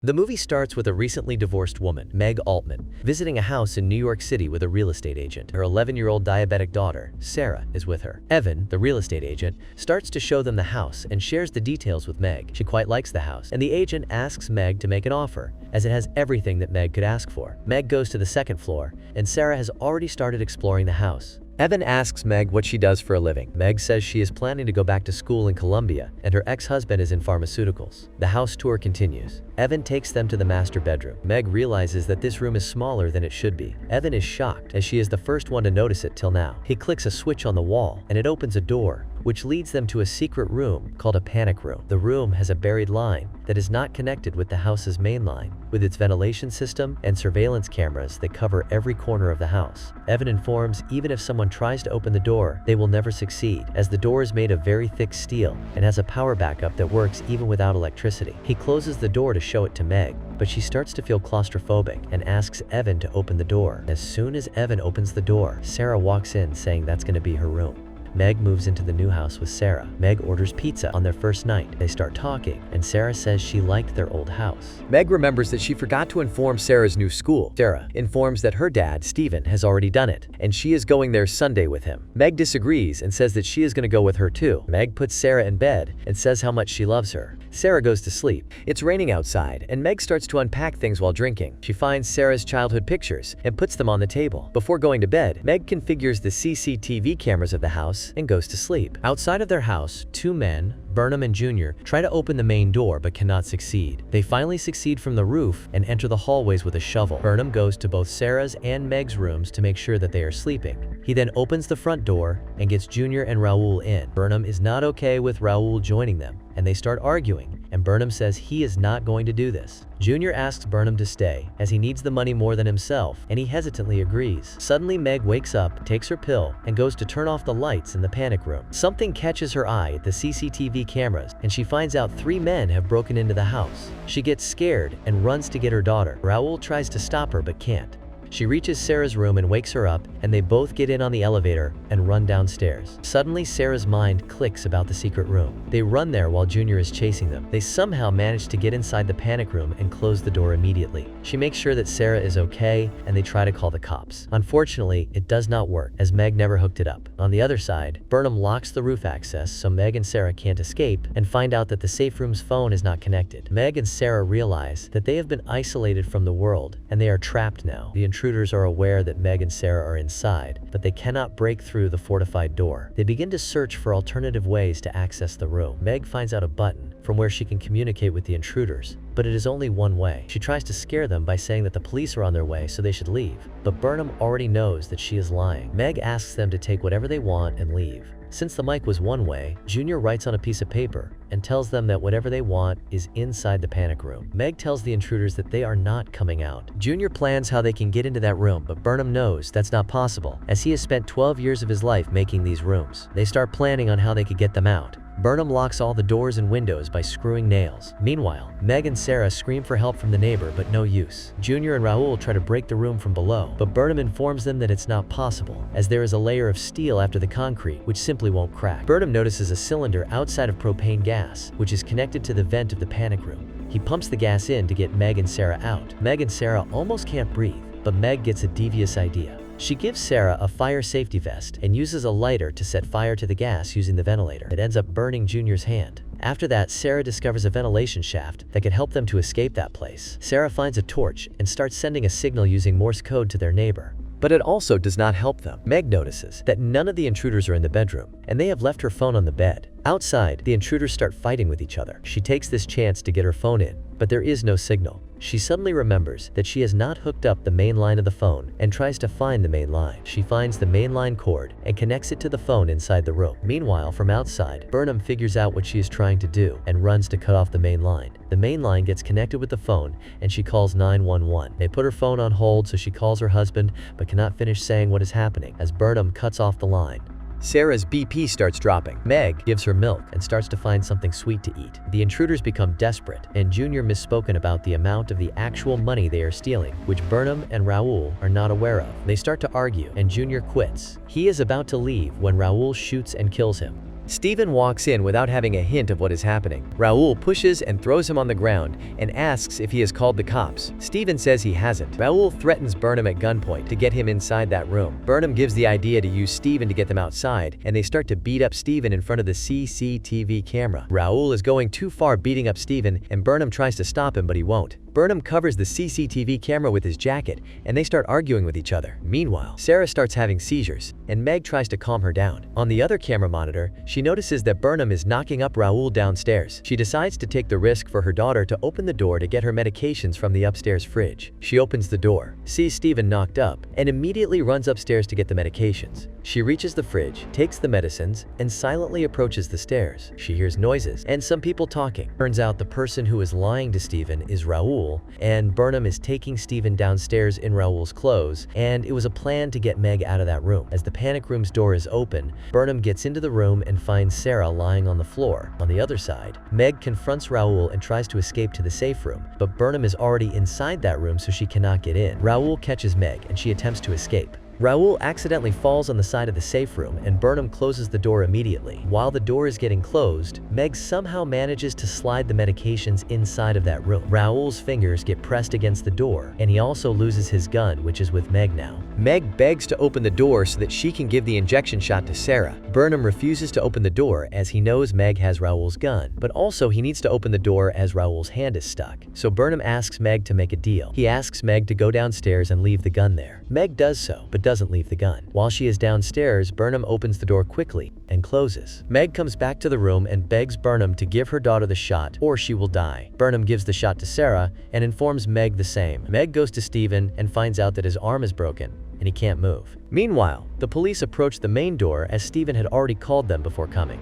The movie starts with a recently divorced woman, Meg Altman, visiting a house in New York City with a real estate agent. Her 11-year-old diabetic daughter, Sarah, is with her. Evan, the real estate agent, starts to show them the house and shares the details with Meg. She quite likes the house, and the agent asks Meg to make an offer, as it has everything that Meg could ask for. Meg goes to the second floor, and Sarah has already started exploring the house. Evan asks Meg what she does for a living. Meg says she is planning to go back to school in Colombia, and her ex-husband is in pharmaceuticals. The house tour continues. Evan takes them to the master bedroom. Meg realizes that this room is smaller than it should be. Evan is shocked, as she is the first one to notice it till now. He clicks a switch on the wall, and it opens a door, which leads them to a secret room called a panic room. The room has a buried line that is not connected with the house's main line, with its ventilation system and surveillance cameras that cover every corner of the house. Evan informs even if someone tries to open the door, they will never succeed, as the door is made of very thick steel and has a power backup that works even without electricity. He closes the door to show it to Meg, but she starts to feel claustrophobic and asks Evan to open the door. As soon as Evan opens the door, Sarah walks in saying that's going to be her room. Meg moves into the new house with Sarah. Meg orders pizza on their first night. They start talking, and Sarah says she liked their old house. Meg remembers that she forgot to inform Sarah's new school. Sarah informs that her dad, Steven, has already done it, and she is going there Sunday with him. Meg disagrees and says that she is going to go with her too. Meg puts Sarah in bed and says how much she loves her. Sarah goes to sleep. It's raining outside, and Meg starts to unpack things while drinking. She finds Sarah's childhood pictures and puts them on the table. Before going to bed, Meg configures the CCTV cameras of the house and goes to sleep. Outside of their house, two men, Burnham and Junior, try to open the main door but cannot succeed. They finally succeed from the roof and enter the hallways with a shovel. Burnham goes to both Sarah's and Meg's rooms to make sure that they are sleeping. He then opens the front door and gets Junior and Raul in. Burnham is not okay with Raul joining them, and they start arguing, and Burnham says he is not going to do this. Junior asks Burnham to stay, as he needs the money more than himself, and he hesitantly agrees. Suddenly Meg wakes up, takes her pill, and goes to turn off the lights in the panic room. Something catches her eye at the CCTV cameras, and she finds out 3 men have broken into the house. She gets scared and runs to get her daughter. Raul tries to stop her but can't. She reaches Sarah's room and wakes her up, and they both get in on the elevator and run downstairs. Suddenly, Sarah's mind clicks about the secret room. They run there while Junior is chasing them. They somehow manage to get inside the panic room and close the door immediately. She makes sure that Sarah is okay, and they try to call the cops. Unfortunately, it does not work, as Meg never hooked it up. On the other side, Burnham locks the roof access so Meg and Sarah can't escape, and find out that the safe room's phone is not connected. Meg and Sarah realize that they have been isolated from the world, and they are trapped now. The intruders are aware that Meg and Sarah are inside, but they cannot break through the fortified door. They begin to search for alternative ways to access the room. Meg finds out a button from where she can communicate with the intruders, but it is only one way. She tries to scare them by saying that the police are on their way, so they should leave. But Burnham already knows that she is lying. Meg asks them to take whatever they want and leave. Since the mic was one way, Junior writes on a piece of paper and tells them that whatever they want is inside the panic room. Meg tells the intruders that they are not coming out. Junior plans how they can get into that room, but Burnham knows that's not possible, as he has spent 12 years of his life making these rooms. They start planning on how they could get them out. Burnham locks all the doors and windows by screwing nails. Meanwhile, Meg and Sarah scream for help from the neighbor, but no use. Junior and Raul try to break the room from below, but Burnham informs them that it's not possible, as there is a layer of steel after the concrete, which simply won't crack. Burnham notices a cylinder outside of propane gas, which is connected to the vent of the panic room. He pumps the gas in to get Meg and Sarah out. Meg and Sarah almost can't breathe, but Meg gets a devious idea. She gives Sarah a fire safety vest and uses a lighter to set fire to the gas using the ventilator. It ends up burning Junior's hand. After that, Sarah discovers a ventilation shaft that could help them to escape that place. Sarah finds a torch and starts sending a signal using Morse code to their neighbor. But it also does not help them. Meg notices that none of the intruders are in the bedroom, and they have left her phone on the bed. Outside, the intruders start fighting with each other. She takes this chance to get her phone in, but there is no signal. She suddenly remembers that she has not hooked up the main line of the phone and tries to find the main line. She finds the main line cord and connects it to the phone inside the room. Meanwhile, from outside, Burnham figures out what she is trying to do and runs to cut off the main line. The main line gets connected with the phone, and she calls 911. They put her phone on hold, so she calls her husband but cannot finish saying what is happening as Burnham cuts off the line. Sarah's BP starts dropping. Meg gives her milk and starts to find something sweet to eat. The intruders become desperate, and Junior misspoken about the amount of the actual money they are stealing, which Burnham and Raul are not aware of. They start to argue, and Junior quits. He is about to leave when Raul shoots and kills him. Steven walks in without having a hint of what is happening. Raul pushes and throws him on the ground and asks if he has called the cops. Steven says he hasn't. Raul threatens Burnham at gunpoint to get him inside that room. Burnham gives the idea to use Steven to get them outside, and they start to beat up Steven in front of the CCTV camera. Raul is going too far beating up Steven, and Burnham tries to stop him, but he won't. Burnham covers the CCTV camera with his jacket, and they start arguing with each other. Meanwhile, Sarah starts having seizures, and Meg tries to calm her down. On the other camera monitor, she notices that Burnham is knocking up Raul downstairs. She decides to take the risk for her daughter to open the door to get her medications from the upstairs fridge. She opens the door, sees Steven knocked up, and immediately runs upstairs to get the medications. She reaches the fridge, takes the medicines, and silently approaches the stairs. She hears noises and some people talking. Turns out the person who is lying to Steven is Raul, and Burnham is taking Steven downstairs in Raul's clothes, and it was a plan to get Meg out of that room. As the panic room's door is open, Burnham gets into the room and finds Sarah lying on the floor. On the other side, Meg confronts Raul and tries to escape to the safe room, but Burnham is already inside that room, so she cannot get in. Raul catches Meg and she attempts to escape. Raul accidentally falls on the side of the safe room, and Burnham closes the door immediately. While the door is getting closed, Meg somehow manages to slide the medications inside of that room. Raul's fingers get pressed against the door, and he also loses his gun, which is with Meg now. Meg begs to open the door so that she can give the injection shot to Sarah. Burnham refuses to open the door as he knows Meg has Raul's gun, but also he needs to open the door as Raul's hand is stuck. So Burnham asks Meg to make a deal. He asks Meg to go downstairs and leave the gun there. Meg does so, but doesn't leave the gun. While she is downstairs, Burnham opens the door quickly and closes. Meg comes back to the room and begs Burnham to give her daughter the shot or she will die. Burnham gives the shot to Sarah and informs Meg the same. Meg goes to Steven and finds out that his arm is broken and he can't move. Meanwhile, the police approach the main door as Steven had already called them before coming.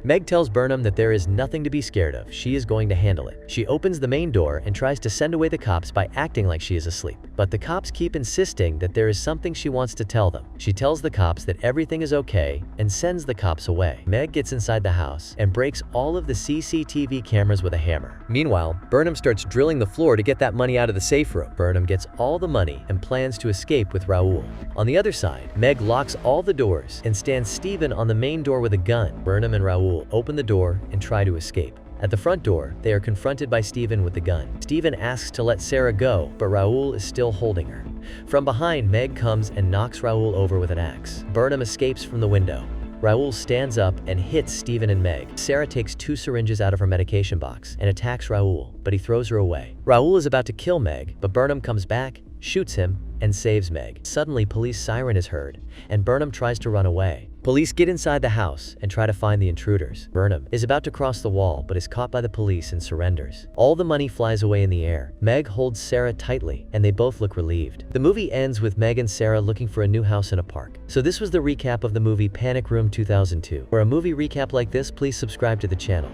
Meg tells Burnham that there is nothing to be scared of. She is going to handle it. She opens the main door and tries to send away the cops by acting like she is asleep. But the cops keep insisting that there is something she wants to tell them. She tells the cops that everything is okay and sends the cops away. Meg gets inside the house and breaks all of the CCTV cameras with a hammer. Meanwhile, Burnham starts drilling the floor to get that money out of the safe room. Burnham gets all the money and plans to escape with Raul. On the other side, Meg locks all the doors and stands Steven on the main door with a gun. Burnham and Raul open the door and try to escape. At the front door, they are confronted by Steven with the gun. Steven asks to let Sarah go, but Raul is still holding her. From behind, Meg comes and knocks Raul over with an axe. Burnham escapes from the window. Raul stands up and hits Steven and Meg. Sarah takes 2 syringes out of her medication box and attacks Raul, but he throws her away. Raul is about to kill Meg, but Burnham comes back, shoots him, and saves Meg. Suddenly, police siren is heard, and Burnham tries to run away. Police get inside the house and try to find the intruders. Burnham is about to cross the wall but is caught by the police and surrenders. All the money flies away in the air. Meg holds Sarah tightly and they both look relieved. The movie ends with Meg and Sarah looking for a new house in a park. So this was the recap of the movie Panic Room 2002. For a movie recap like this, please subscribe to the channel.